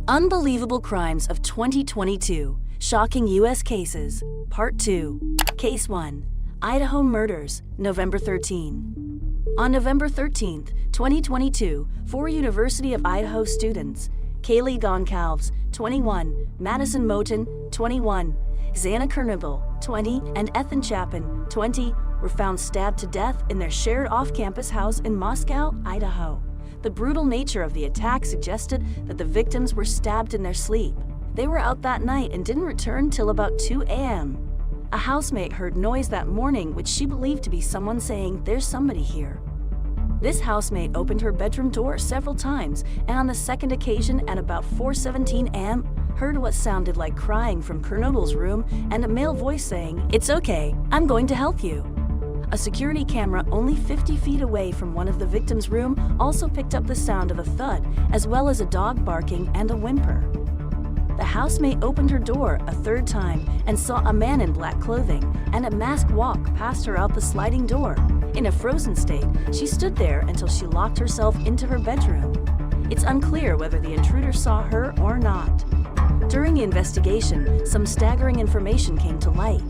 Unbelievable Crimes of 2022, Shocking U.S. Cases, Part 2. Case 1. Idaho Murders, November 13. On November 13, 2022, 4 University of Idaho students, Kaylee Goncalves, 21, Madison Moten, 21, Xana Kernable, 20, and Ethan Chapin, 20, were found stabbed to death in their shared off-campus house in Moscow, Idaho. The brutal nature of the attack suggested that the victims were stabbed in their sleep. They were out that night and didn't return till about 2 a.m. A housemate heard noise that morning which she believed to be someone saying, "There's somebody here." This housemate opened her bedroom door several times, and on the second occasion at about 4:17 a.m., heard what sounded like crying from Kernoble's room and a male voice saying, "It's okay, I'm going to help you." A security camera only 50 feet away from one of the victims' room also picked up the sound of a thud, as well as a dog barking and a whimper. The housemate opened her door a third time and saw a man in black clothing and a masked walk past her out the sliding door. In a frozen state, she stood there until she locked herself into her bedroom. It's unclear whether the intruder saw her or not. During the investigation, some staggering information came to light.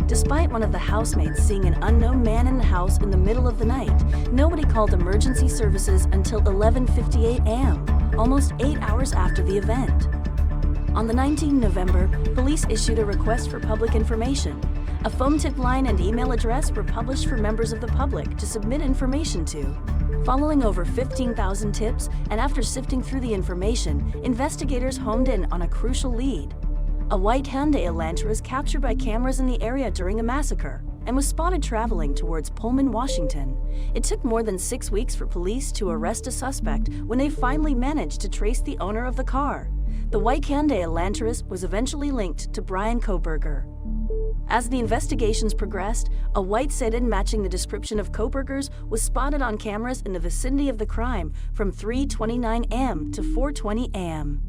Despite one of the housemates seeing an unknown man in the house in the middle of the night, nobody called emergency services until 11:58 a.m., almost 8 hours after the event. On the 19th November, police issued a request for public information. A phone tip line and email address were published for members of the public to submit information to. Following over 15,000 tips, and after sifting through the information, investigators homed in on a crucial lead. A white Hyundai Elantra was captured by cameras in the area during a massacre and was spotted traveling towards Pullman, Washington. It took more than 6 weeks for police to arrest a suspect when they finally managed to trace the owner of the car. The white Hyundai Elantra was eventually linked to Brian Koberger. As the investigations progressed, a white sedan matching the description of Koberger's was spotted on cameras in the vicinity of the crime from 3:29 a.m. to 4:20 a.m.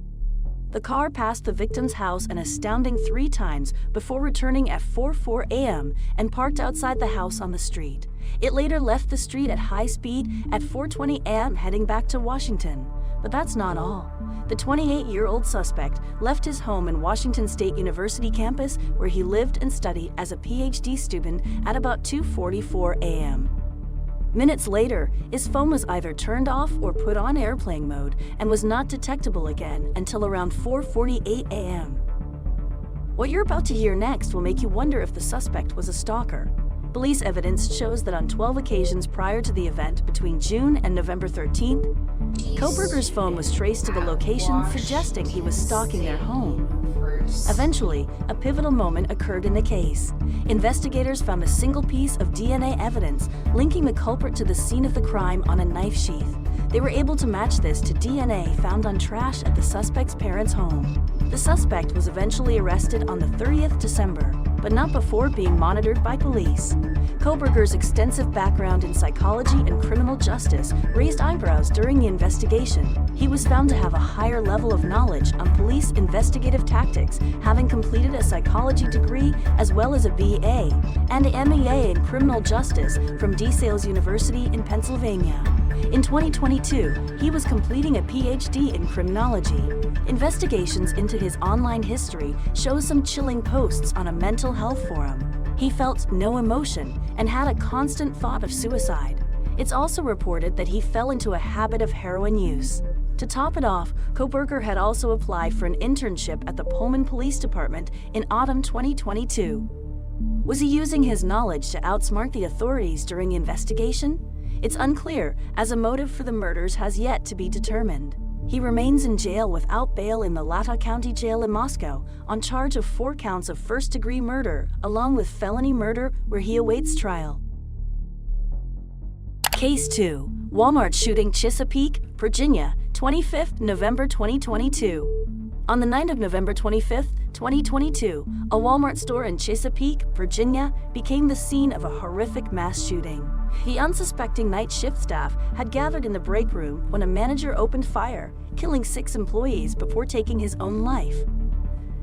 The car passed the victim's house an astounding 3 times before returning at 4:04 a.m. and parked outside the house on the street. It later left the street at high speed at 4:20 a.m. heading back to Washington. But that's not all. The 28-year-old suspect left his home in Washington State University campus where he lived and studied as a PhD student at about 2:44 a.m. Minutes later, his phone was either turned off or put on airplane mode and was not detectable again until around 4:48 a.m. What you're about to hear next will make you wonder if the suspect was a stalker. Police evidence shows that on 12 occasions prior to the event between June and November 13th, Koberger's phone was traced to the location, suggesting he was stalking their home. Eventually, a pivotal moment occurred in the case. Investigators found a single piece of DNA evidence linking the culprit to the scene of the crime on a knife sheath. They were able to match this to DNA found on trash at the suspect's parents' home. The suspect was eventually arrested on the 30th December, but not before being monitored by police. Koberger's extensive background in psychology and criminal justice raised eyebrows during the investigation. He was found to have a higher level of knowledge on police investigative tactics, having completed a psychology degree as well as a BA and an MEA in criminal justice from DeSales University in Pennsylvania. In 2022, he was completing a PhD in criminology. Investigations into his online history show some chilling posts on a mental health forum. He felt no emotion and had a constant thought of suicide. It's also reported that he fell into a habit of heroin use. To top it off, Koberger had also applied for an internship at the Pullman Police Department in autumn 2022. Was he using his knowledge to outsmart the authorities during the investigation? It's unclear, as a motive for the murders has yet to be determined. He remains in jail without bail in the Lata County Jail in Moscow on charge of 4 counts of first-degree murder, along with felony murder, where he awaits trial. Case 2. Walmart shooting, Chesapeake, Virginia, 25th November 2022. On the night of November 25th, 2022, a Walmart store in Chesapeake, Virginia, became the scene of a horrific mass shooting. The unsuspecting night shift staff had gathered in the break room when a manager opened fire, killing 6 employees before taking his own life.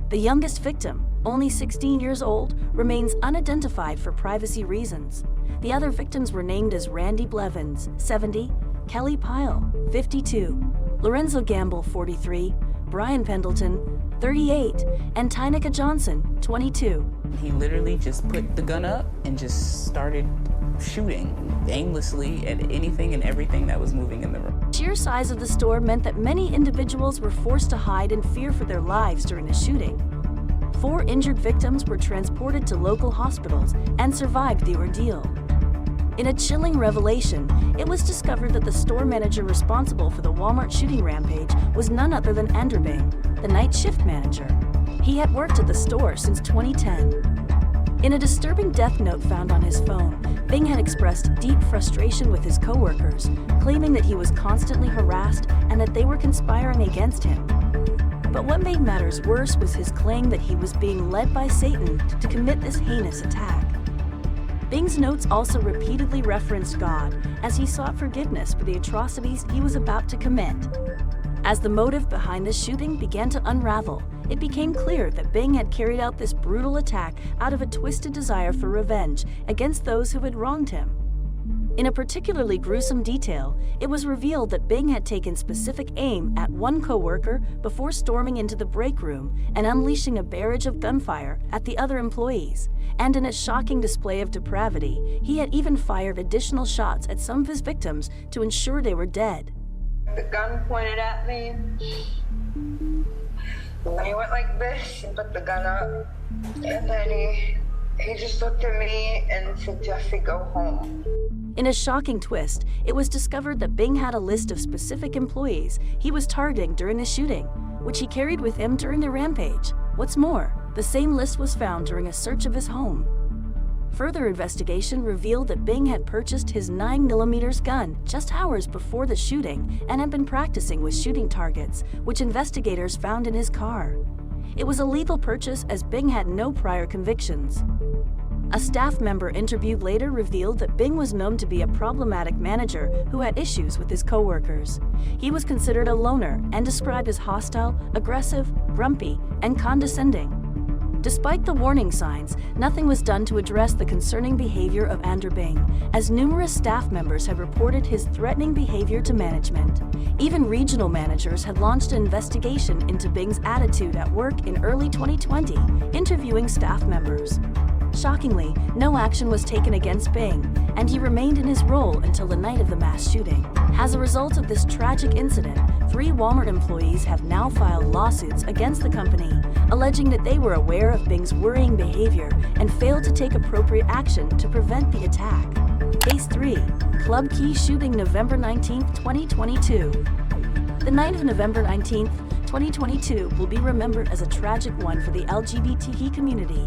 The youngest victim, only 16 years old, remains unidentified for privacy reasons. The other victims were named as Randy Blevins, 70, Kelly Pyle, 52, Lorenzo Gamble, 43, Brian Pendleton, 38, and Tynica Johnson, 22. He literally just put the gun up and just started shooting aimlessly at anything and everything that was moving in the room. The sheer size of the store meant that many individuals were forced to hide in fear for their lives during the shooting. 4 injured victims were transported to local hospitals and survived the ordeal. In a chilling revelation, it was discovered that the store manager responsible for the Walmart shooting rampage was none other than Andrew Bing, the night shift manager. He had worked at the store since 2010. In a disturbing death note found on his phone, Bing had expressed deep frustration with his coworkers, claiming that he was constantly harassed and that they were conspiring against him. But what made matters worse was his claim that he was being led by Satan to commit this heinous attack. Bing's notes also repeatedly referenced God as he sought forgiveness for the atrocities he was about to commit. As the motive behind the shooting began to unravel, it became clear that Bing had carried out this brutal attack out of a twisted desire for revenge against those who had wronged him. In a particularly gruesome detail, it was revealed that Bing had taken specific aim at one coworker before storming into the break room and unleashing a barrage of gunfire at the other employees. And in a shocking display of depravity, he had even fired additional shots at some of his victims to ensure they were dead. The gun pointed at me. When he went like this, he put the gun up, and then he just looked at me and said, "Jesse, go home." In a shocking twist, it was discovered that Bing had a list of specific employees he was targeting during the shooting, which he carried with him during the rampage. What's more, the same list was found during a search of his home. Further investigation revealed that Bing had purchased his 9mm gun just hours before the shooting and had been practicing with shooting targets, which investigators found in his car. It was a legal purchase as Bing had no prior convictions. A staff member interviewed later revealed that Bing was known to be a problematic manager who had issues with his coworkers. He was considered a loner and described as hostile, aggressive, grumpy, and condescending. Despite the warning signs, nothing was done to address the concerning behavior of Andrew Bing, as numerous staff members had reported his threatening behavior to management. Even regional managers had launched an investigation into Bing's attitude at work in early 2020, interviewing staff members. Shockingly, no action was taken against Bing, and he remained in his role until the night of the mass shooting. As a result of this tragic incident, 3 Walmart employees have now filed lawsuits against the company, alleging that they were aware of Bing's worrying behavior and failed to take appropriate action to prevent the attack. Case 3. Club Key Shooting November 19, 2022. The night of November 19, 2022 will be remembered as a tragic one for the LGBT community.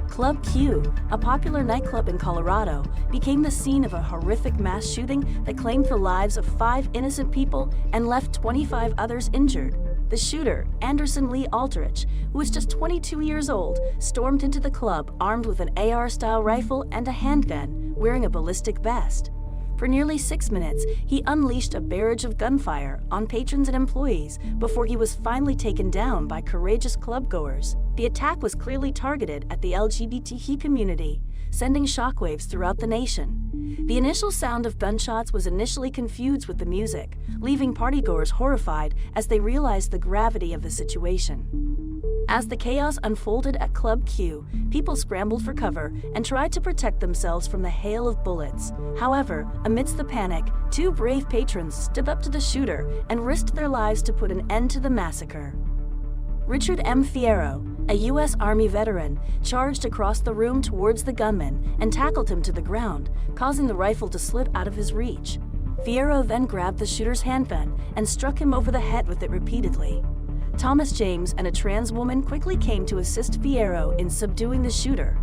Club Q, a popular nightclub in Colorado, became the scene of a horrific mass shooting that claimed the lives of 5 innocent people and left 25 others injured. The shooter, Anderson Lee Aldrich, who was just 22 years old, stormed into the club armed with an AR-style rifle and a handgun, wearing a ballistic vest. For nearly 6 minutes, he unleashed a barrage of gunfire on patrons and employees before he was finally taken down by courageous clubgoers. The attack was clearly targeted at the LGBTQ community, sending shockwaves throughout the nation. The initial sound of gunshots was initially confused with the music, leaving partygoers horrified as they realized the gravity of the situation. As the chaos unfolded at Club Q, people scrambled for cover and tried to protect themselves from the hail of bullets. However, amidst the panic, 2 brave patrons stood up to the shooter and risked their lives to put an end to the massacre. Richard M. Fierro, a U.S. Army veteran, charged across the room towards the gunman and tackled him to the ground, causing the rifle to slip out of his reach. Fierro then grabbed the shooter's handgun and struck him over the head with it repeatedly. Thomas James and a trans woman quickly came to assist Fierro in subduing the shooter.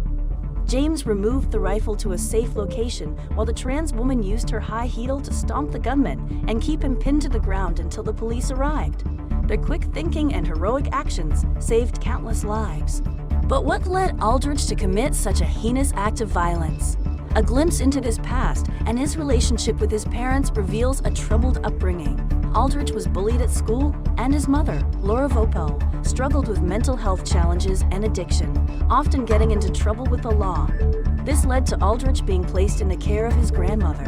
James removed the rifle to a safe location while the trans woman used her high heel to stomp the gunman and keep him pinned to the ground until the police arrived. Their quick thinking and heroic actions saved countless lives. But what led Aldrich to commit such a heinous act of violence? A glimpse into his past and his relationship with his parents reveals a troubled upbringing. Aldrich was bullied at school, and his mother, Laura Vopel, struggled with mental health challenges and addiction, often getting into trouble with the law. This led to Aldrich being placed in the care of his grandmother.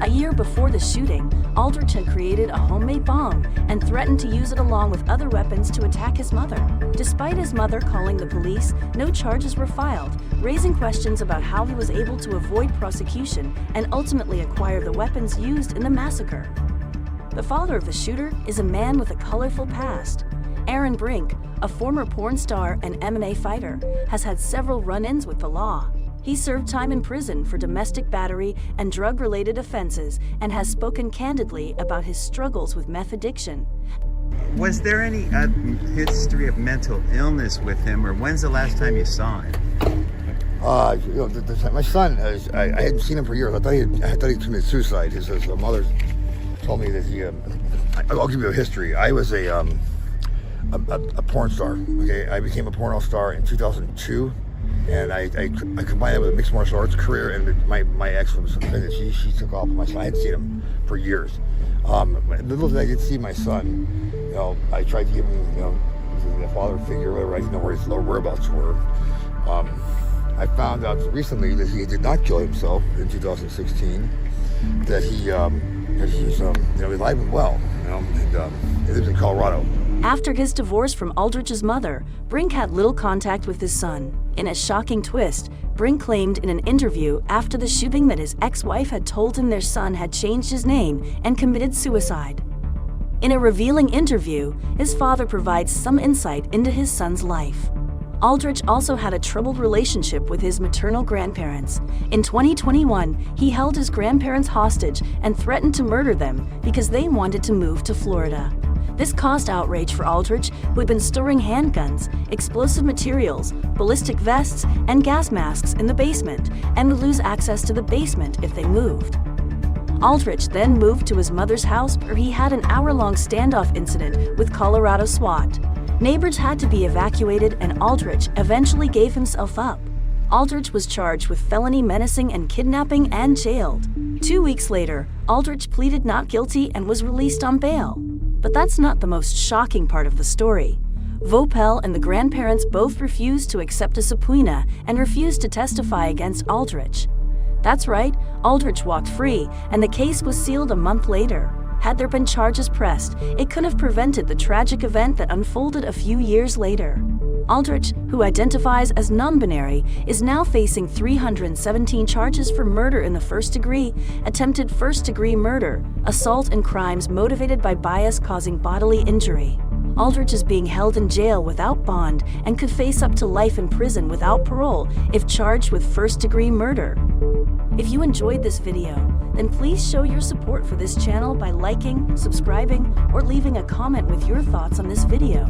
A year before the shooting, Aldrich had created a homemade bomb and threatened to use it along with other weapons to attack his mother. Despite his mother calling the police, no charges were filed, raising questions about how he was able to avoid prosecution and ultimately acquire the weapons used in the massacre. The father of the shooter is a man with a colorful past. Aaron Brink, a former porn star and MMA fighter, has had several run-ins with the law. He served time in prison for domestic battery and drug-related offenses and has spoken candidly about his struggles with meth addiction. Was there any history of mental illness with him, or when's the last time you saw him? My son, I hadn't seen him for years. I thought he committed suicide. His mother told me that he. I'll give you a history. I was a porn star. Okay, I became a porno star in 2002. And I combined it with a mixed martial arts career, and my ex was something that she took off my son. I hadn't seen him for years. Little did I get to see my son, I tried to give him, a father figure, whatever. I didn't know where his low whereabouts were. I found out recently that he did not kill himself in 2016. That he's alive and well, and he lives in Colorado. After his divorce from Aldrich's mother, Brink had little contact with his son. In a shocking twist, Brink claimed in an interview after the shooting that his ex-wife had told him their son had changed his name and committed suicide. In a revealing interview, his father provides some insight into his son's life. Aldrich also had a troubled relationship with his maternal grandparents. In 2021, he held his grandparents hostage and threatened to murder them because they wanted to move to Florida. This caused outrage for Aldrich, who had been storing handguns, explosive materials, ballistic vests, and gas masks in the basement, and would lose access to the basement if they moved. Aldrich then moved to his mother's house, where he had an hour-long standoff incident with Colorado SWAT. Neighbors had to be evacuated, and Aldrich eventually gave himself up. Aldrich was charged with felony menacing and kidnapping and jailed. 2 weeks later, Aldrich pleaded not guilty and was released on bail. But that's not the most shocking part of the story. Vopel and the grandparents both refused to accept a subpoena and refused to testify against Aldrich. That's right, Aldrich walked free, and the case was sealed a month later. Had there been charges pressed, it could have prevented the tragic event that unfolded a few years later. Aldrich, who identifies as non-binary, is now facing 317 charges for murder in the first degree, attempted first-degree murder, assault, and crimes motivated by bias causing bodily injury. Aldrich is being held in jail without bond and could face up to life in prison without parole if charged with first-degree murder. If you enjoyed this video, then please show your support for this channel by liking, subscribing, or leaving a comment with your thoughts on this video.